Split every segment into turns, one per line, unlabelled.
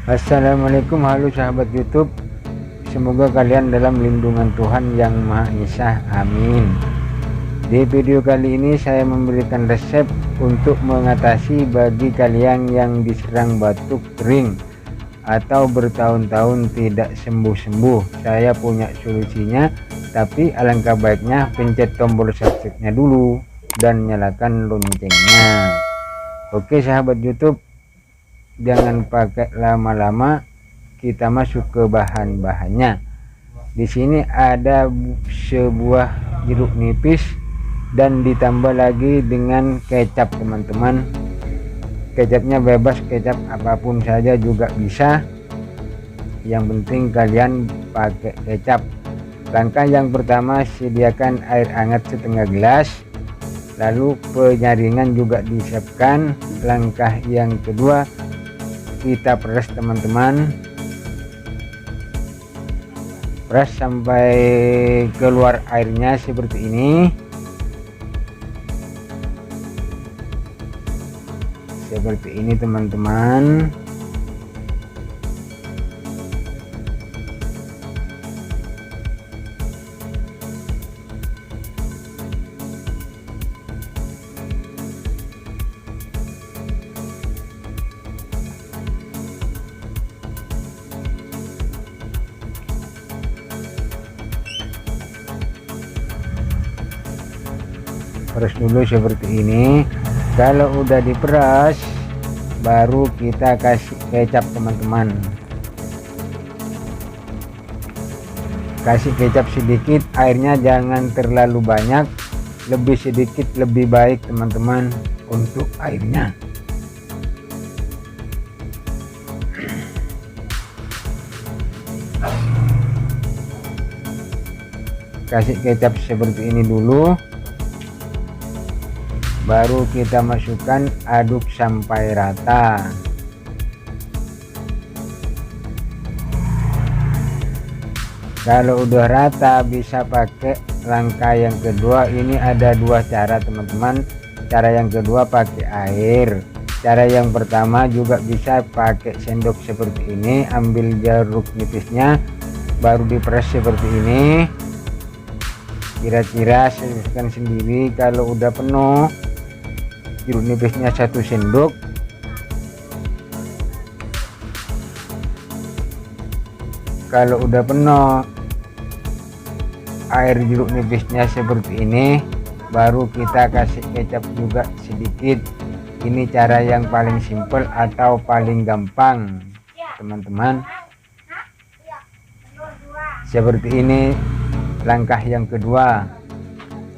Assalamualaikum, halo sahabat YouTube. Semoga kalian dalam lindungan Tuhan Yang Maha Esa, amin. Di video kali ini saya memberikan resep untuk mengatasi bagi kalian yang diserang batuk kering atau bertahun-tahun tidak sembuh-sembuh. Saya punya solusinya, tapi alangkah baiknya pencet tombol subscribe-nya dulu dan nyalakan loncengnya. Oke sahabat YouTube, jangan pakai lama-lama, kita masuk ke bahan-bahannya. Di sini ada sebuah jeruk nipis dan ditambah lagi dengan kecap teman-teman. Kecapnya bebas, kecap apapun saja juga bisa, yang penting kalian pakai kecap. Langkah yang pertama, sediakan air hangat setengah gelas, lalu penyaringan juga disiapkan. Langkah yang kedua, kita peras teman-teman, peras sampai keluar airnya seperti ini. Seperti ini teman-teman. Peras dulu seperti ini. Kalau udah diperas, baru kita kasih kecap teman-teman. Kasih kecap sedikit, airnya jangan terlalu banyak, lebih sedikit lebih baik teman-teman untuk airnya. Kasih kecap seperti ini dulu, baru kita masukkan, aduk sampai rata. Kalau udah rata, bisa pakai langkah yang kedua. Ini ada dua cara teman-teman. Cara yang kedua pakai air. Cara yang pertama juga bisa pakai sendok seperti ini. Ambil jeruk nipisnya, baru diperas seperti ini. Kira-kira sesuaikan sendiri. Kalau udah penuh jeruk nipisnya 1 sendok, kalau udah penuh air jeruk nipisnya seperti ini, baru kita kasih kecap juga sedikit. Ini cara yang paling simpel atau paling gampang teman-teman. Seperti ini langkah yang kedua,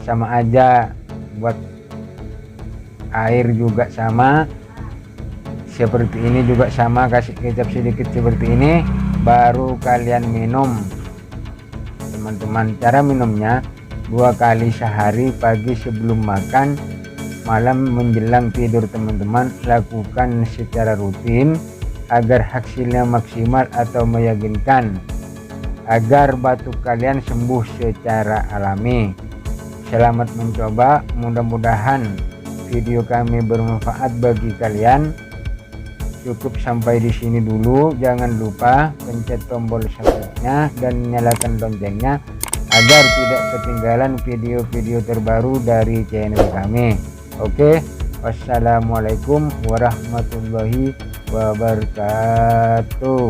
sama aja buat air juga sama, seperti ini juga sama, kasih kecap sedikit seperti ini, baru kalian minum teman-teman. Cara minumnya 2 kali sehari, pagi sebelum makan, malam menjelang tidur teman-teman. Lakukan secara rutin agar hasilnya maksimal atau meyakinkan, agar batuk kalian sembuh secara alami. Selamat mencoba, mudah-mudahan video kami bermanfaat bagi kalian. Cukup sampai di sini dulu. Jangan lupa pencet tombol subscribe-nya dan nyalakan loncengnya agar tidak ketinggalan video-video terbaru dari channel kami. Oke, wassalamualaikum warahmatullahi wabarakatuh.